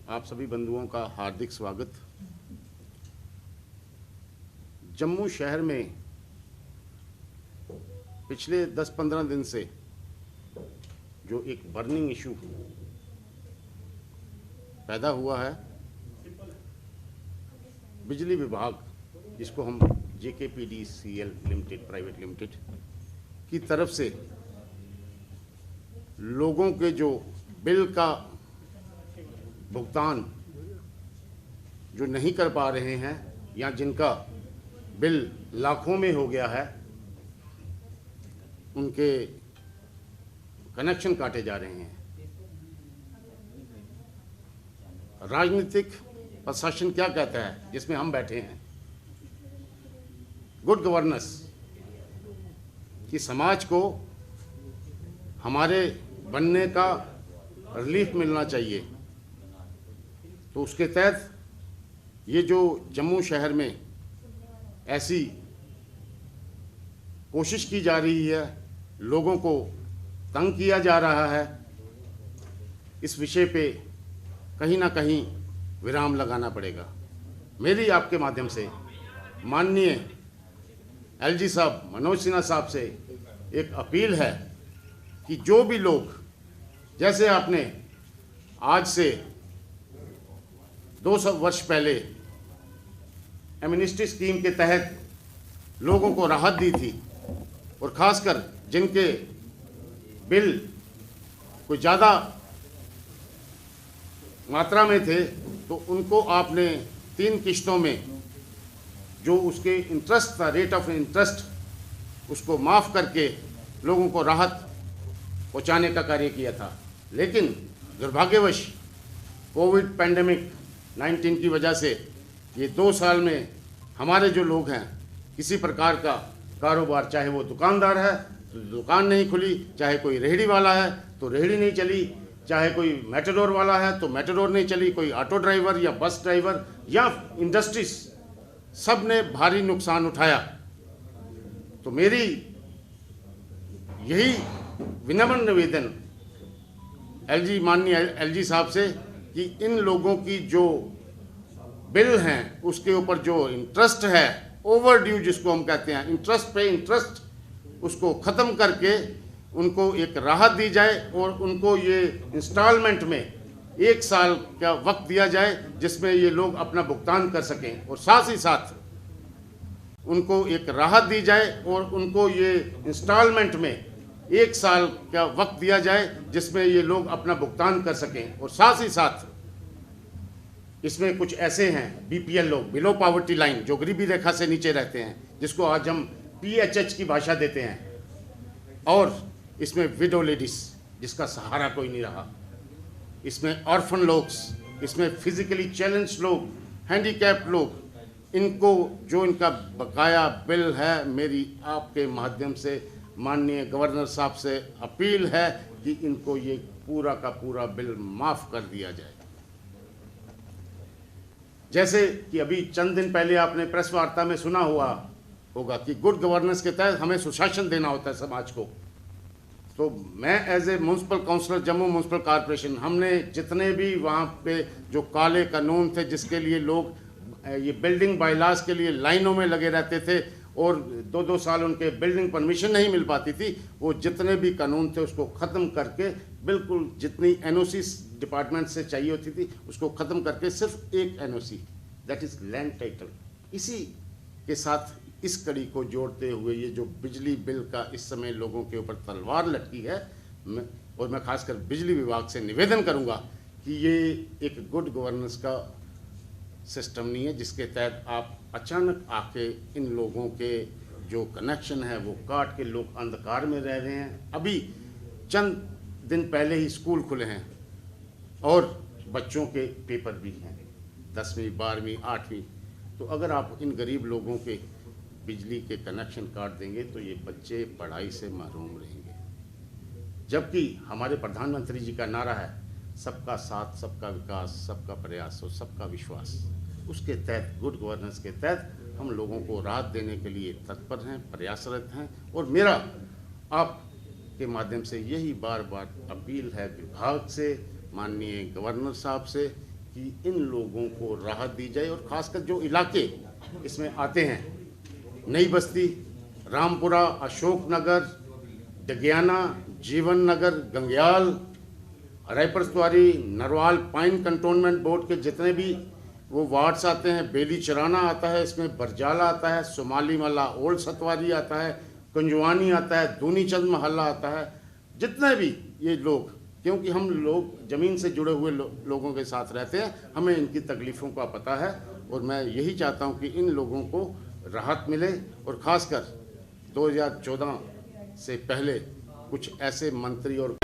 आप सभी बंधुओं का हार्दिक स्वागत। जम्मू शहर में पिछले 10-15 दिन से जो एक बर्निंग इशू पैदा हुआ है, बिजली विभाग, जिसको हम JKPDCL लिमिटेड प्राइवेट लिमिटेड की तरफ से लोगों के जो बिल का भुगतान जो नहीं कर पा रहे हैं या जिनका बिल लाखों में हो गया है, उनके कनेक्शन काटे जा रहे हैं। राजनीतिक प्रशासन क्या कहता है, जिसमें हम बैठे हैं, गुड गवर्नेंस कि समाज को हमारे बनने का रिलीफ मिलना चाहिए। तो उसके तहत ये जो जम्मू शहर में ऐसी कोशिश की जा रही है, लोगों को तंग किया जा रहा है, इस विषय पे कहीं ना कहीं विराम लगाना पड़ेगा। मेरी आपके माध्यम से माननीय LG साहब, मनोज सिन्हा साहब से एक अपील है कि जो भी लोग, जैसे आपने आज से 200 वर्ष पहले एमनेस्टी स्कीम के तहत लोगों को राहत दी थी, और ख़ासकर जिनके बिल कुछ ज़्यादा मात्रा में थे, तो उनको आपने 3 किश्तों में जो उसके इंटरेस्ट था, रेट ऑफ इंटरेस्ट, उसको माफ़ करके लोगों को राहत पहुँचाने का कार्य किया था। लेकिन दुर्भाग्यवश कोविड पैंडेमिक 19 की वजह से ये 2 साल में हमारे जो लोग हैं, किसी प्रकार का कारोबार, चाहे वो दुकानदार है तो दुकान नहीं खुली, चाहे कोई रेहड़ी वाला है तो रेहड़ी नहीं चली, चाहे कोई मेटाडोर वाला है तो मेटाडोर नहीं चली, कोई ऑटो ड्राइवर या बस ड्राइवर या इंडस्ट्रीज, सब ने भारी नुकसान उठाया। तो मेरी यही विनम्र निवेदन माननीय LG साहब से कि इन लोगों की जो बिल हैं, उसके ऊपर जो इंटरेस्ट है, ओवर ड्यू जिसको हम कहते हैं, इंटरेस्ट पे इंटरेस्ट, उसको ख़त्म करके उनको एक राहत दी जाए और उनको ये इंस्टॉलमेंट में 1 साल का वक्त दिया जाए जिसमें ये लोग अपना भुगतान कर सकें, और साथ ही साथ उनको एक राहत दी जाए और उनको ये इंस्टॉलमेंट में 1 साल का वक्त दिया जाए जिसमें ये लोग अपना भुगतान कर सकें। और साथ ही साथ इसमें कुछ ऐसे हैं BPL लोग, बिलो पॉवर्टी लाइन, जो गरीबी रेखा से नीचे रहते हैं, जिसको आज हम PHH की भाषा देते हैं, और इसमें विडो लेडीज जिसका सहारा कोई नहीं रहा, इसमें ऑर्फन लोग, इसमें फिजिकली चैलेंज लोग, हैंडीकैप्ड लोग, इनको जो इनका बकाया बिल है, मेरी आपके माध्यम से माननीय गवर्नर साहब से अपील है कि इनको ये पूरा का पूरा बिल माफ़ कर दिया जाए। जैसे कि अभी चंद दिन पहले आपने प्रेस वार्ता में सुना हुआ होगा कि गुड गवर्नेंस के तहत हमें सुशासन देना होता है समाज को। तो मैं as a municipal councillor Jammu municipal corporation, हमने जितने भी वहाँ पे जो काले कानून थे, जिसके लिए लोग ये बिल्डिंग बायलास के लिए लाइनों में लगे रहते थे और 2-2 साल उनके बिल्डिंग परमिशन नहीं मिल पाती थी, वो जितने भी कानून थे उसको ख़त्म करके, बिल्कुल जितनी NOC डिपार्टमेंट से चाहिए होती थी उसको ख़त्म करके सिर्फ एक NOC, that is land title, इसी के साथ इस कड़ी को जोड़ते हुए ये जो बिजली बिल का इस समय लोगों के ऊपर तलवार लटकी है, और मैं खासकर बिजली विभाग से निवेदन करूँगा कि ये एक गुड गवर्नेंस का सिस्टम नहीं है, जिसके तहत आप अचानक आके इन लोगों के जो कनेक्शन है वो काट के लोग अंधकार में रह रहे हैं। अभी चंद दिन पहले ही स्कूल खुले हैं और बच्चों के पेपर भी हैं, 10वीं 12वीं 8वीं। तो अगर आप इन गरीब लोगों के बिजली के कनेक्शन काट देंगे तो ये बच्चे पढ़ाई से महरूम रहेंगे, जबकि हमारे प्रधानमंत्री जी का नारा है सबका साथ, सबका विकास, सबका प्रयास और सबका विश्वास। उसके तहत, गुड गवर्नेंस के तहत हम लोगों को राहत देने के लिए तत्पर हैं, प्रयासरत हैं। और मेरा आप के माध्यम से यही बार बार अपील है विभाग से, माननीय गवर्नर साहब से, कि इन लोगों को राहत दी जाए, और ख़ासकर जो इलाके इसमें आते हैं, नई बस्ती, रामपुरा, अशोक नगर, डगियाना, जीवन नगर, गंग्याल, रायपरसवारी, नरवाल, पाइन कंटोनमेंट बोर्ड के जितने भी वो वार्ड्स आते हैं, बेली चराना आता है, इसमें बरजाला आता है, सोमाली महल्ला, ओल्ड सतवारी आता है, कुंजवानी आता है, दूनी चंद महल्ला आता है, जितने भी ये लोग, क्योंकि हम लोग ज़मीन से जुड़े हुए लोगों के साथ रहते हैं, हमें इनकी तकलीफ़ों का पता है, और मैं यही चाहता हूं कि इन लोगों को राहत मिले, और ख़ासकर 2014 से पहले कुछ ऐसे मंत्री और